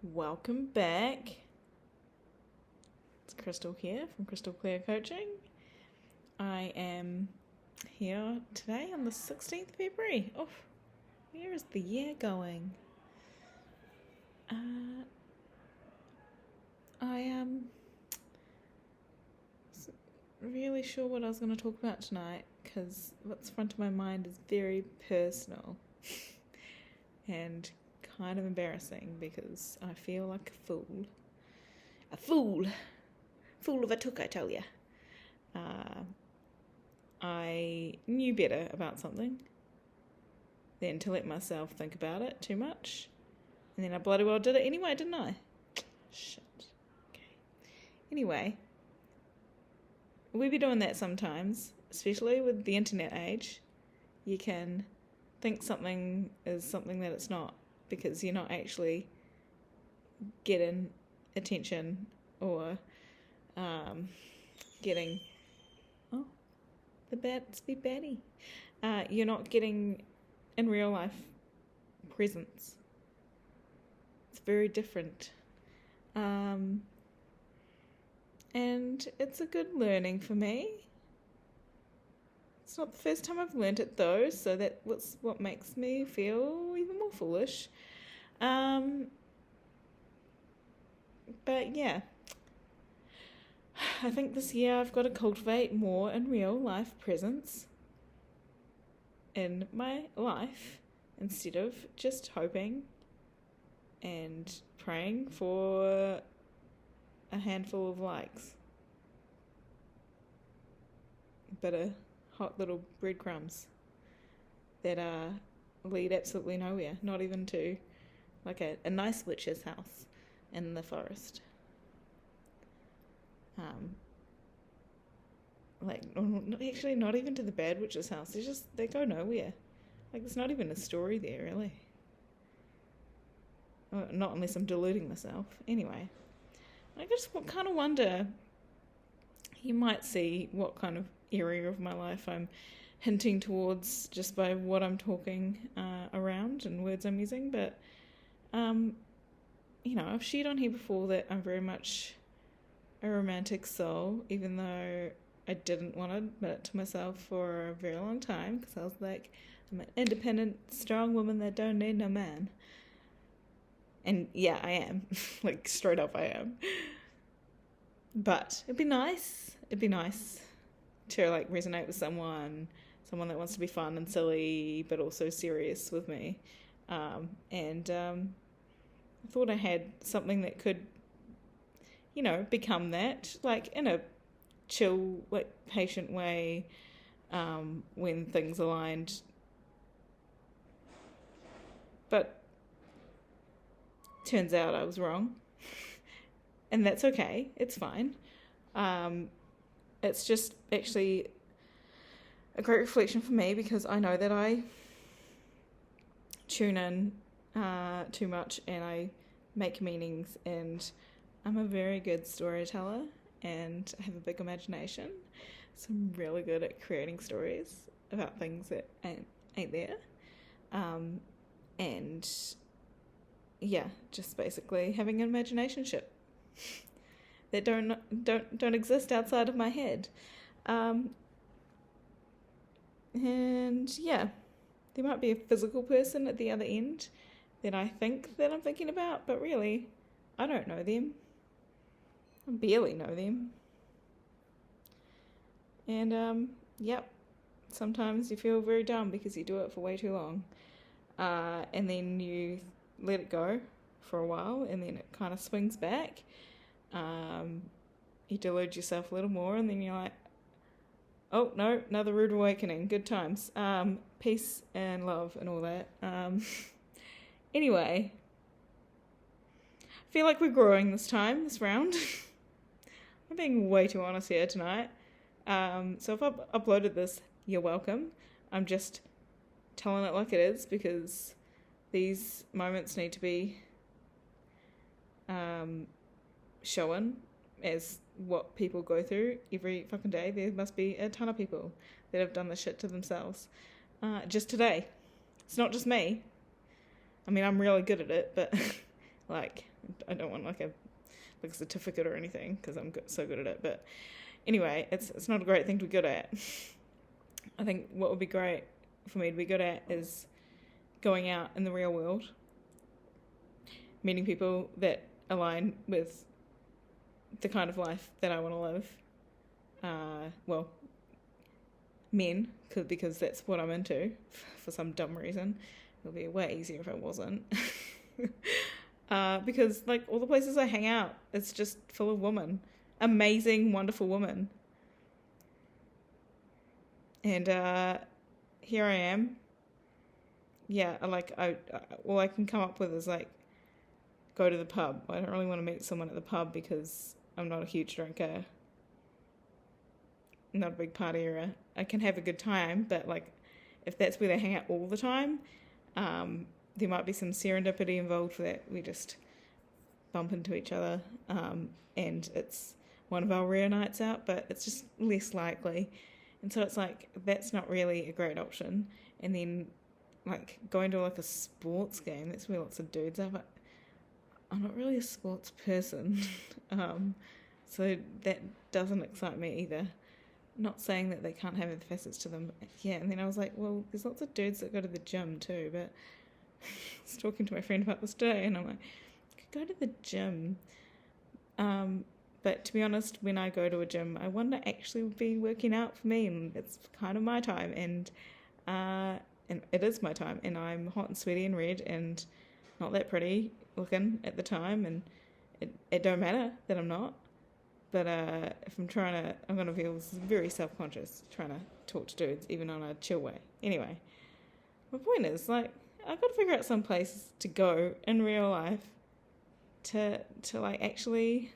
Welcome back. It's Crystal here from Crystal Clear Coaching. I am here today on the 16th of February. Oh, where is the year going? I am really sure what I was going to talk about tonight because what's front of my mind is very personal and kind of embarrassing because I feel like a fool. A fool of a took, I tell ya. I knew better about something than to let myself think about it too much. And then I bloody well did it anyway, didn't I? Shit. Okay. Anyway, we be doing that sometimes, especially with the internet age. You can think something is something that it's not because you're not actually getting attention or getting the baddie. You're not getting in real life presence. It's very different. And it's a good learning for me. It's not the first time I've learnt it though, so that's what makes me feel even more foolish. But yeah, I think this year I've got to cultivate more in real life presence in my life instead of just hoping and praying for a handful of likes. But hot little breadcrumbs that lead absolutely nowhere, not even to like a nice witch's house in the forest. Actually not even to the bad witch's house. They go nowhere. Like there's not even a story there really. Not unless I'm deluding myself. Anyway, I just kind of wonder, you might see what kind of area of my life I'm hinting towards just by what I'm talking around and words I'm using, but I've shared on here before that I'm very much a romantic soul, even though I didn't want to admit it to myself for a very long time because I was like, I'm an independent, strong woman that don't need no man. And yeah, I am. Like, straight up I am. But it'd be nice to like resonate with someone that wants to be fun and silly but also serious with me. I thought I had something that could, become that, like in a chill, like patient way, when things aligned. But turns out I was wrong. And that's okay. It's fine. It's just actually a great reflection for me because I know that I tune in too much and I make meanings, and I'm a very good storyteller and I have a big imagination, so I'm really good at creating stories about things that ain't there, and yeah, just basically having an imagination ship that don't exist outside of my head, and yeah, there might be a physical person at the other end that I think that I'm thinking about, but really, I don't know them. I barely know them. And, yep, sometimes you feel very dumb because you do it for way too long. And then you let it go for a while, and then it kind of swings back. You delude yourself a little more, and then you're like, oh, no, another rude awakening. Good times. Peace and love and all that. Anyway, I feel like we're growing this round. I'm being way too honest here tonight. So if I've uploaded this, you're welcome. I'm just telling it like it is because these moments need to be shown as what people go through every fucking day. There must be a ton of people that have done this shit to themselves. Just today. It's not just me. I mean, I'm really good at it, but Like, I don't want like a certificate or anything because I'm so good at it. But anyway, it's not a great thing to be good at. I think what would be great for me to be good at is going out in the real world, meeting people that align with the kind of life that I want to live. Well, men, because that's what I'm into for some dumb reason. It would be way easier if I wasn't. Because like all the places I hang out, it's just full of women. Amazing, wonderful women. And here I am. Yeah, all I can come up with is like go to the pub. I don't really want to meet someone at the pub because I'm not a huge drinker. I'm not a big partier. I can have a good time, but like if that's where they hang out all the time, there might be some serendipity involved for that. We just bump into each other, and it's one of our rare nights out, but it's just less likely. And so it's like, that's not really a great option. And then like going to like a sports game, that's where lots of dudes are, but I'm not really a sports person. So that doesn't excite me either. Not saying that they can't have other facets to them. Yeah, and then I was like, well, there's lots of dudes that go to the gym too, but I was talking to my friend about this today, and I'm like, I could go to the gym. But to be honest, when I go to a gym, I want to actually be working out for me, and it's kind of my time, and it is my time, and I'm hot and sweaty and red and not that pretty looking at the time, and it don't matter that I'm not. But if I'm going to feel very self-conscious trying to talk to dudes, even on a chill way. Anyway, my point is, like, I've got to figure out some place to go in real life to like actually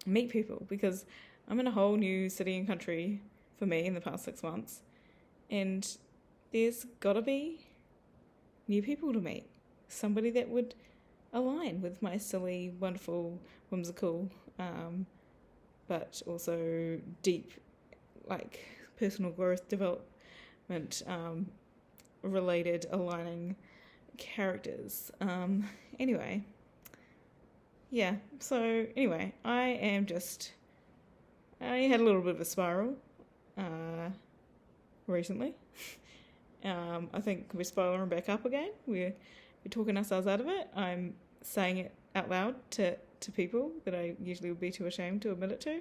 meet people, because I'm in a whole new city and country for me in the past 6 months, and there's got to be new people to meet. Somebody that would align with my silly, wonderful, whimsical, but also deep, like, personal growth development related aligning characters. Anyway, yeah, so anyway, I had a little bit of a spiral recently. I think we're spiraling back up again. We're talking ourselves out of it. I'm saying it out loud to people that I usually would be too ashamed to admit it to,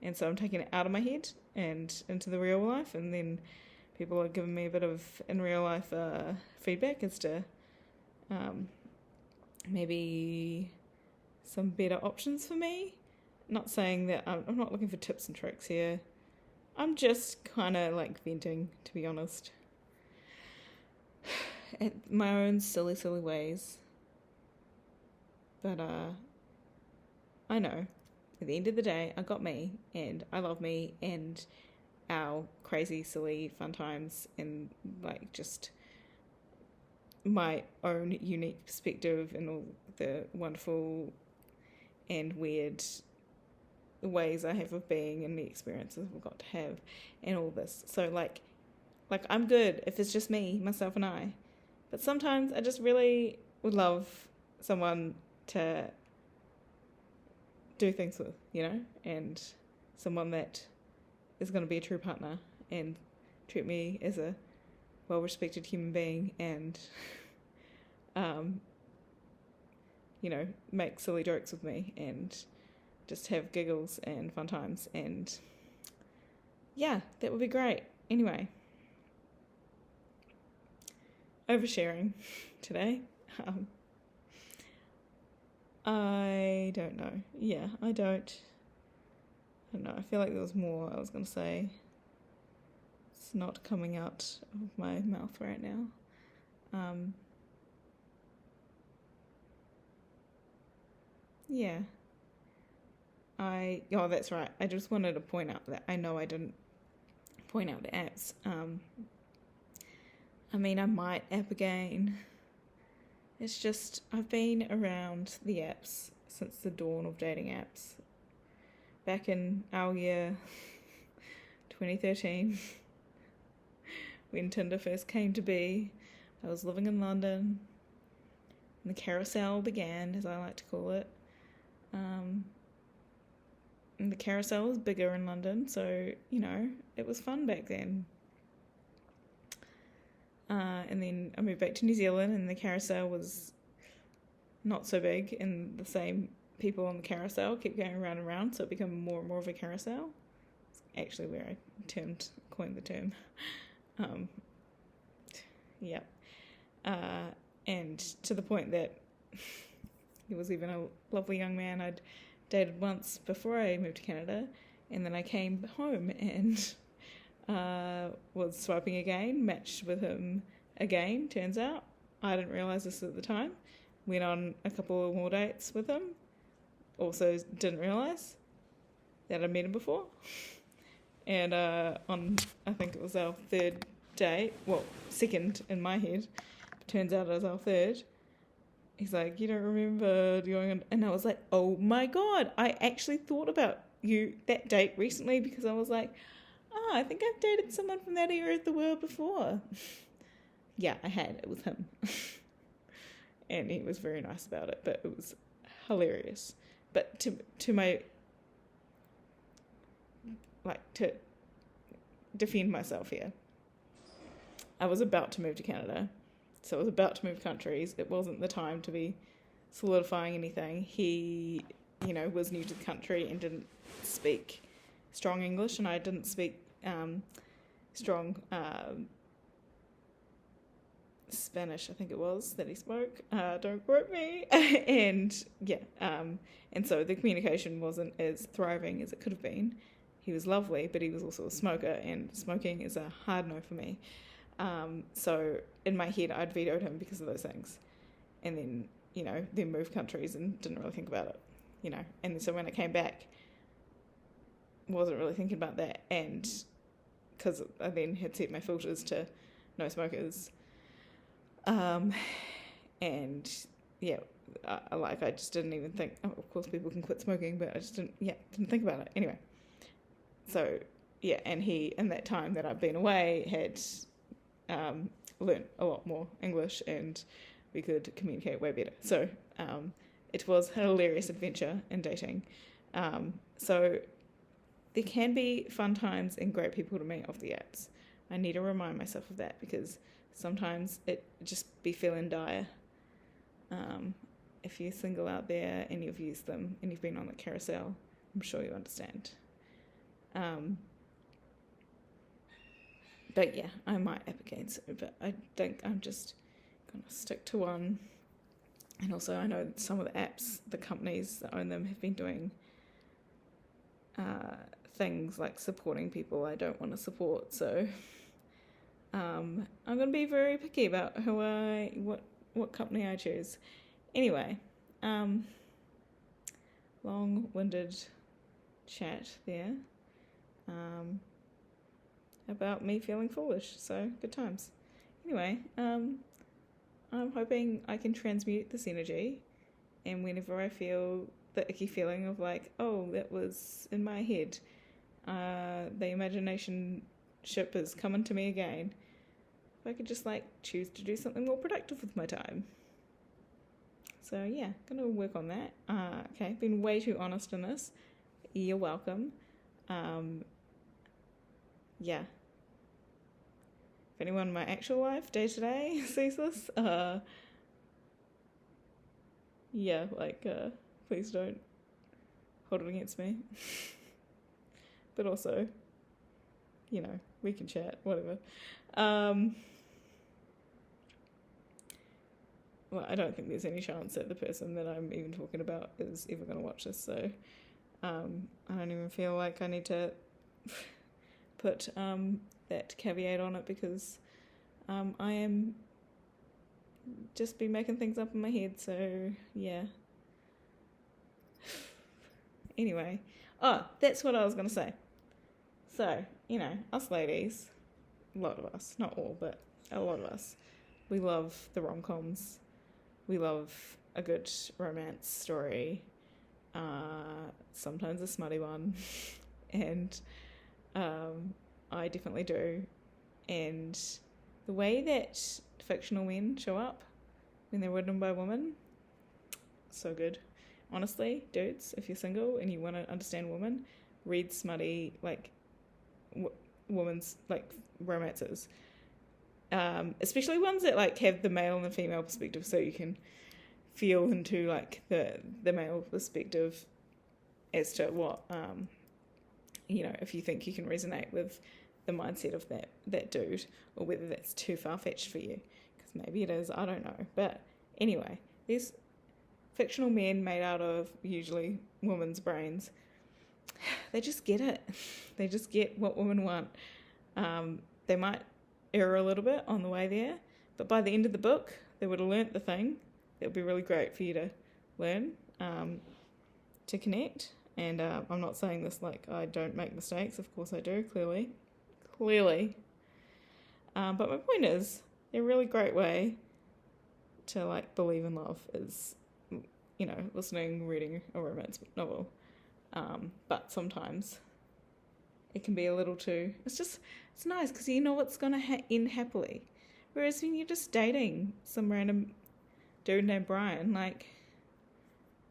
and so I'm taking it out of my head and into the real life, and then people are giving me a bit of in real life feedback as to maybe some better options for me. Not saying that I'm not looking for tips and tricks here. I'm just kind of like venting, to be honest, at my own silly ways. But I know at the end of the day, I got me, and I love me, and our crazy, silly, fun times, and like just my own unique perspective and all the wonderful and weird ways I have of being and the experiences I've got to have and all this. So like I'm good if it's just me, myself and I. But sometimes I just really would love someone to do things with, you know, and someone that is going to be a true partner and treat me as a well-respected human being and, you know, make silly jokes with me and just have giggles and fun times, and yeah, that would be great. Anyway, oversharing today. I don't know. Yeah, I don't know. I feel like there was more I was going to say. It's not coming out of my mouth right now. Yeah. Oh, that's right. I just wanted to point out that I know I didn't point out the apps. I mean, I might app again. It's just, I've been around the apps since the dawn of dating apps. Back in our year 2013, when Tinder first came to be, I was living in London, and the carousel began, as I like to call it. And the carousel was bigger in London, so, it was fun back then. And then I moved back to New Zealand, and the carousel was not so big, and the same people on the carousel kept going around and around, so it became more and more of a carousel. It's actually where I coined the term. Yeah. And to the point that he was even a lovely young man I'd dated once before I moved to Canada, and then I came home and was swiping again, matched with him again, turns out. I didn't realise this at the time. Went on a couple of more dates with him. Also didn't realise that I'd met him before. And on, I think it was our third date, well, second in my head, turns out it was our third. He's like, you don't remember going on? And I was like, oh my God, I actually thought about you that date recently, because I was like, I think I've dated someone from that area of the world before. Yeah, I had. It was him. And he was very nice about it, but it was hilarious. But to my, to defend myself here, I was about to move to Canada. So I was about to move countries. It wasn't the time to be solidifying anything. He, was new to the country and didn't speak strong English, and I didn't speak strong Spanish, I think it was, that he spoke. Don't quote me. And so the communication wasn't as thriving as it could have been. He was lovely, but he was also a smoker, and smoking is a hard no for me. So in my head, I'd vetoed him because of those things. And then, then moved countries and didn't really think about it, And so when I came back, wasn't really thinking about that. And because I then had set my filters to no smokers. And yeah, I just didn't even think, of course people can quit smoking, but I just didn't think about it. Anyway. So, yeah, and he, in that time that I've been away, had learnt a lot more English, and we could communicate way better. So it was a hilarious adventure in dating. So there can be fun times and great people to meet off the apps. I need to remind myself of that, because sometimes it just be feeling dire. If you're single out there and you've used them and you've been on the carousel, I'm sure you understand. But yeah, I might app again soon, but I think I'm just going to stick to one. And also I know some of the apps, the companies that own them, have been doing things like supporting people I don't want to support, so I'm going to be very picky about what company I choose. Anyway, long-winded chat there. About me feeling foolish, so good times. Anyway, I'm hoping I can transmute this energy, and whenever I feel the icky feeling of like, oh, that was in my head, the imagination ship is coming to me again, if I could just choose to do something more productive with my time. So yeah, gonna work on that. Okay, been way too honest in this. You're welcome. Yeah. If anyone in my actual life, day to day, sees this, please don't hold it against me. But also, we can chat, whatever. Well, I don't think there's any chance that the person that I'm even talking about is ever going to watch this, so I don't even feel like I need to put that caveat on it, because I am just be making things up in my head, so yeah. Anyway, that's what I was going to say. So, us ladies, a lot of us, not all, but a lot of us, we love the rom-coms. We love a good romance story, sometimes a smutty one, and I definitely do. And the way that fictional men show up when they're written by women. So good. Honestly, dudes, if you're single and you want to understand women, read smutty, like, women's, like, romances. Especially ones that, like, have the male and the female perspective, so you can feel into, like, the male perspective as to what, if you think you can resonate with the mindset of that dude, or whether that's too far-fetched for you, because maybe it is, I don't know. But anyway, these fictional men made out of usually women's brains, they just get it. They just get what women want. They might err a little bit on the way there, but by the end of the book, they would have learnt the thing that would be really great for you to learn, to connect. And I'm not saying this like I don't make mistakes. Of course I do, clearly. But my point is, a really great way to, like, believe in love is, reading a romance novel. But sometimes it can be a little too... It's nice because you know what's going to end happily. Whereas when you're just dating some random dude named Brian, like,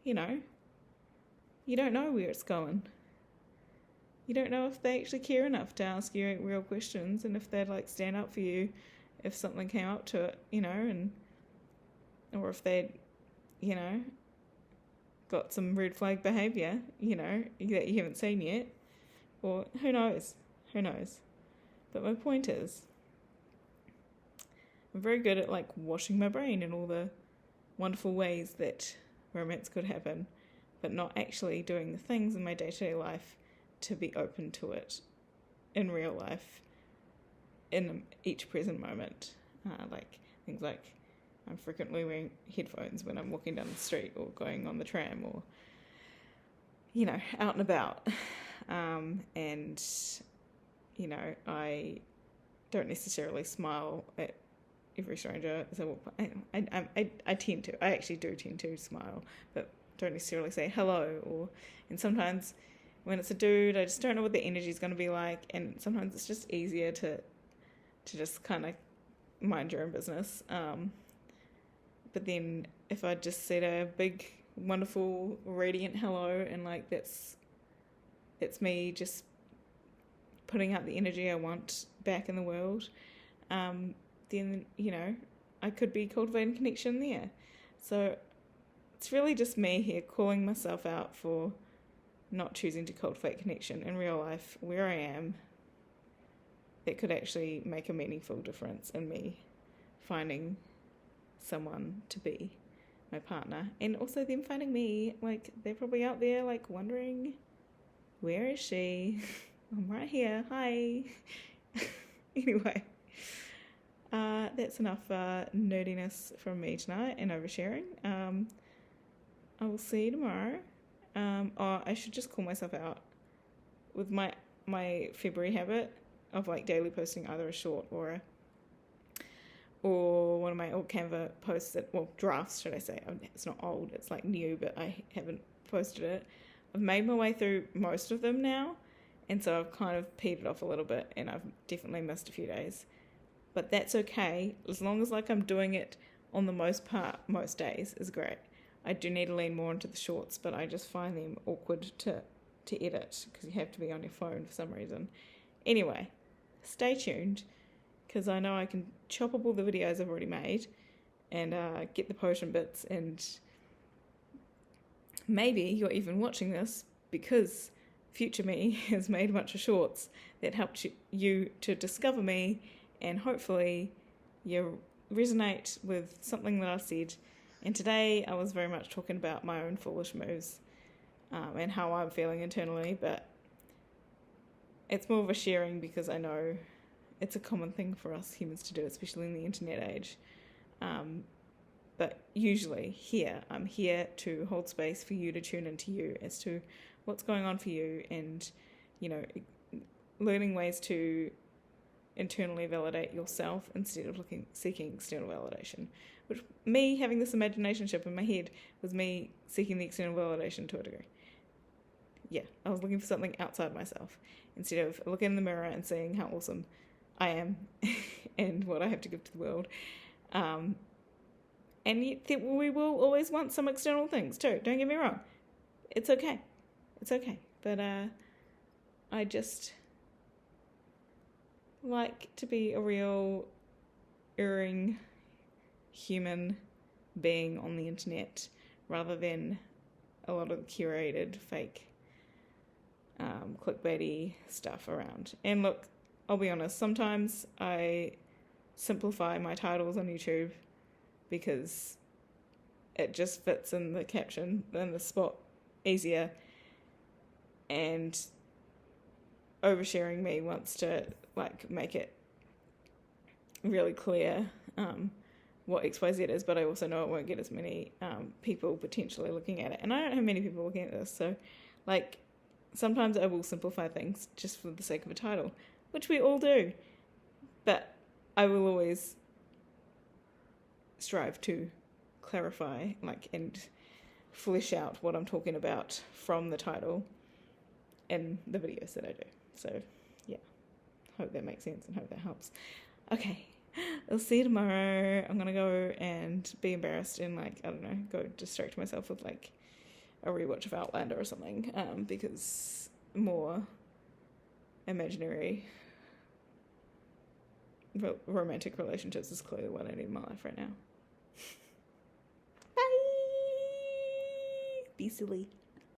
you don't know where it's going. You don't know if they actually care enough to ask you real questions, and if they'd, like, stand up for you if something came up to it, or if they'd, got some red flag behaviour, that you haven't seen yet. Or who knows. But my point is, I'm very good at, like, washing my brain in all the wonderful ways that romance could happen, but not actually doing the things in my day-to-day life to be open to it in real life in each present moment. Like things like I'm frequently wearing headphones when I'm walking down the street or going on the tram or, out and about. And, I don't necessarily smile at every stranger. So I tend to. I actually do tend to smile, but don't necessarily say hello. And sometimes when it's a dude, I just don't know what the energy is going to be like. And sometimes it's just easier to just kind of mind your own business. But then if I just said a big, wonderful, radiant hello, and, like, that's me just putting out the energy I want back in the world, then, I could be cultivating connection there. So it's really just me here calling myself out for not choosing to cultivate connection in real life where I am. That could actually make a meaningful difference in me finding someone to be my partner, and also them finding me. Like, they're probably out there, like, wondering, where is she? I'm right here, hi. Anyway, that's enough nerdiness from me tonight and oversharing. I will see you tomorrow. I should just call myself out with my February habit of, like, daily posting either a short or one of my old Canva posts drafts, should I say. It's not old, it's, like, new, but I haven't posted it. I've made my way through most of them now, and so I've kind of petered off a little bit, and I've definitely missed a few days. But that's okay, as long as, like, I'm doing it on the most part, most days is great. I do need to lean more into the shorts, but I just find them awkward to edit, because you have to be on your phone for some reason. Anyway, stay tuned, because I know I can chop up all the videos I've already made and get the potion bits, and maybe you're even watching this because future me has made a bunch of shorts that helped you to discover me, and hopefully you resonate with something that I've said. And today I was very much talking about my own foolish moves and how I'm feeling internally, but it's more of a sharing because I know it's a common thing for us humans to do, especially in the internet age. But usually I'm here to hold space for you to tune into you as to what's going on for you, and, learning ways to internally validate yourself instead of seeking external validation. Which, me having this imagination ship in my head, was me seeking the external validation to a degree. Yeah, I was looking for something outside myself instead of looking in the mirror and seeing how awesome I am and what I have to give to the world. And yet we will always want some external things too. Don't get me wrong. It's okay. It's okay. But I just like to be a real erring human being on the internet rather than a lot of curated fake clickbaity stuff around. And look, I'll be honest, sometimes I simplify my titles on YouTube because it just fits in the caption in the spot easier, and oversharing me wants to like make it really clear what XYZ is, but I also know it won't get as many people potentially looking at it, and I don't have many people looking at this, so like sometimes I will simplify things just for the sake of a title, which we all do, but I will always strive to clarify and flesh out what I'm talking about from the title in the videos that I do. So yeah, hope that makes sense and hope that helps. Okay, I'll see you tomorrow. I'm gonna go and be embarrassed and I don't know, go distract myself with a rewatch of Outlander or something, because more imaginary romantic relationships is clearly what I need in my life right now. Bye! Be silly.